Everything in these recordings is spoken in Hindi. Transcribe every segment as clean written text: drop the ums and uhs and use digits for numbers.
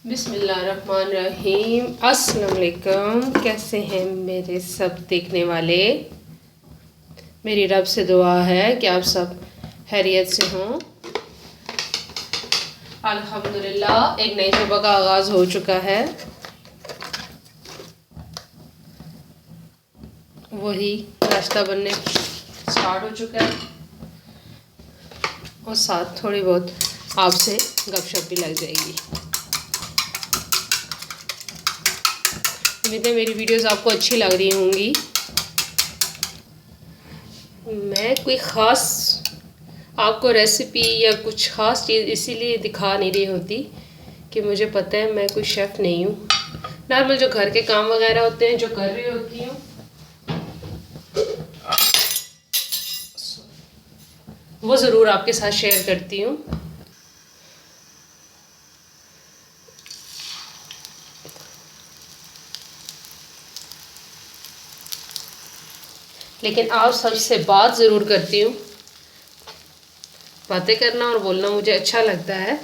बिस्मिल्लाहिर्रहमानिर्रहीम। अस्सलाम वालेकुम। कैसे हैं मेरे सब देखने वाले। मेरी रब से दुआ है कि आप सब खैरियत से हों। अल्हम्दुलिल्लाह एक नई सुबह का आगाज़ हो चुका है। वही नाश्ता बनने स्टार्ट हो चुका है और साथ थोड़ी बहुत आपसे गपशप भी लग जाएगी। उम्मीद है मेरी वीडियोस आपको अच्छी लग रही होंगी। मैं कोई ख़ास आपको रेसिपी या कुछ ख़ास चीज़ इसीलिए दिखा नहीं रही होती कि मुझे पता है मैं कोई शेफ़ नहीं हूँ। नॉर्मल जो घर के काम वगैरह होते हैं जो कर रही होती हूँ वो ज़रूर आपके साथ शेयर करती हूँ। लेकिन आप सबसे बात ज़रूर करती हूँ। बातें करना और बोलना मुझे अच्छा लगता है।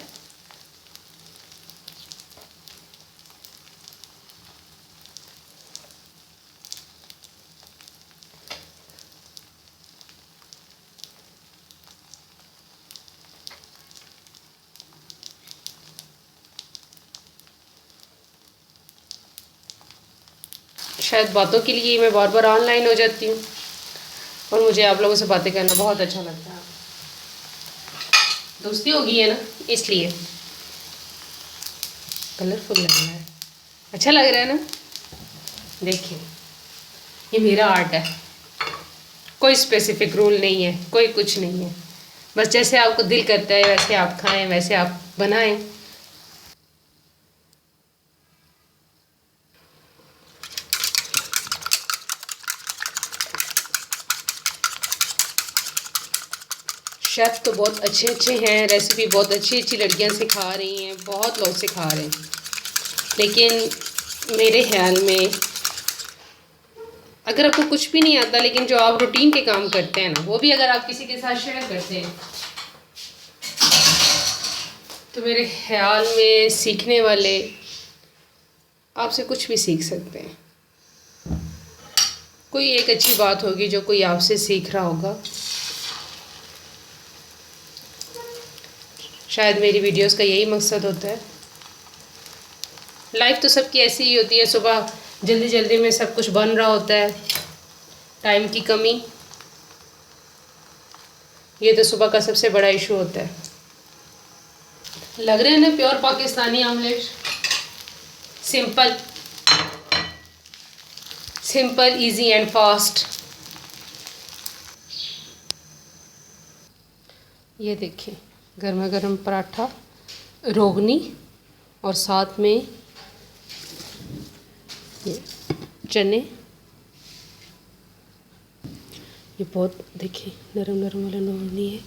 शायद बातों के लिए मैं बार बार ऑनलाइन हो जाती हूँ और मुझे आप लोगों से बातें करना बहुत अच्छा लगता है। दोस्ती हो गई है ना, इसलिए कलरफुल लग रहा है, अच्छा लग रहा है ना। देखिए ये मेरा आर्ट है, कोई स्पेसिफिक रूल नहीं है, कोई कुछ नहीं है। बस जैसे आपको दिल करता है वैसे आप खाएं, वैसे आप बनाएं। शेफ़ तो बहुत अच्छे अच्छे हैं, रेसिपी बहुत अच्छी अच्छी लड़कियां सिखा रही हैं, बहुत लोग सिखा रहे हैं। लेकिन मेरे ख्याल में अगर आपको कुछ भी नहीं आता लेकिन जो आप रूटीन के काम करते हैं ना वो भी अगर आप किसी के साथ शेयर करते हैं तो मेरे ख्याल में सीखने वाले आपसे कुछ भी सीख सकते हैं। कोई एक अच्छी बात होगी जो कोई आपसे सीख रहा होगा। शायद मेरी वीडियोस का यही मकसद होता है। लाइफ तो सबकी ऐसी ही होती है, सुबह जल्दी जल्दी में सब कुछ बन रहा होता है, टाइम की कमी, ये तो सुबह का सबसे बड़ा इशू होता है। लग रहे हैं ना pure Pakistani omelette, simple simple easy and fast. ये देखिए गर्मा गर्म पराठा, रोगनी और साथ में ये चने। ये बहुत देखिए नरम नरम वाला रोगनी है,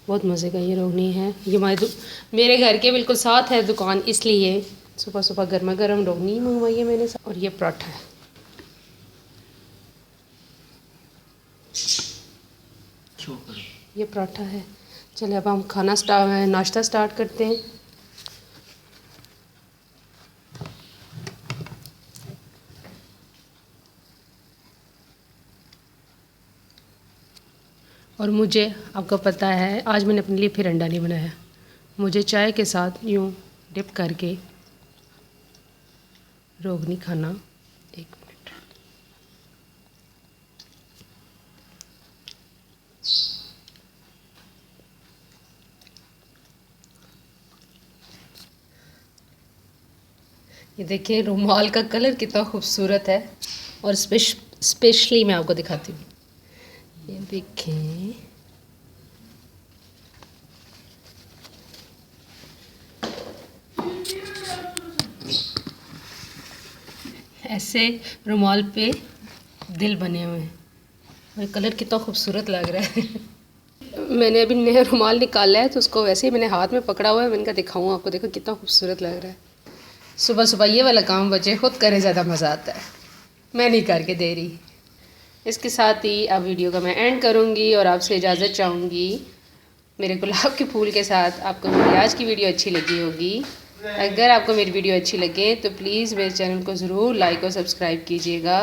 बहुत मज़े का ये रोगनी है। ये मेरे घर के बिल्कुल साथ है दुकान, इसलिए सुबह सुबह गर्मा गर्म रोगनी मंगवाई है मैंने। और ये पराठा है। ये पराठा है। चलिए अब हम नाश्ता स्टार्ट करते हैं। और मुझे आपको पता है आज मैंने अपने लिए फिर अंडा नहीं बनाया। मुझे चाय के साथ यूँ डिप करके रोगनी खाना। एक मिनट, ये देखिए रुमाल का कलर कितना खूबसूरत है। और स्पेशली मैं आपको दिखाती हूँ, ये देखें ऐसे रुमाल पे दिल बने हुए हैं और कलर कितना खूबसूरत लग रहा है। मैंने अभी नया रुमाल निकाला है तो उसको वैसे ही मैंने हाथ में पकड़ा हुआ है। मैंने कहा दिखाऊँ आपको, देखो कितना खूबसूरत लग रहा है। सुबह सुबह ये वाला काम बच्चे खुद करें ज़्यादा मज़ा आता है, मैं नहीं करके दे रही। इसके साथ ही अब वीडियो का मैं एंड करूँगी और आपसे इजाज़त चाहूँगी। मेरे गुलाब के फूल के साथ आपको मेरी आज की वीडियो अच्छी लगी होगी अगर आपको मेरी वीडियो अच्छी लगे तो प्लीज़ मेरे चैनल को ज़रूर लाइक और सब्सक्राइब कीजिएगा।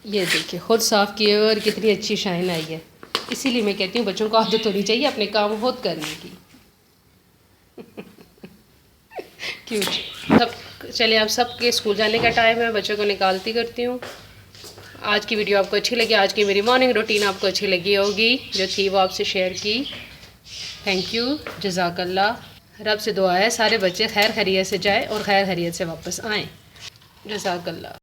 ये देखिए खुद साफ़ किए हुए और कितनी अच्छी शाइन आई है। इसीलिए मैं कहती हूँ बच्चों को आदत होनी चाहिए अपने काम खुद करने की। क्यों सब चलिए, आप सबके स्कूल जाने का टाइम है, बच्चों को निकालती करती हूँ। आज की वीडियो आपको अच्छी लगी, आज की मेरी मॉर्निंग रूटीन आपको अच्छी लगी होगी, जो थी वो आपसे शेयर की। थैंक यू, जज़ाकल्लाह। रब से दुआ है सारे बच्चे खैर खैरियत से जाए और खैर खैरियत से वापस आएँ। जज़ाकल्लाह।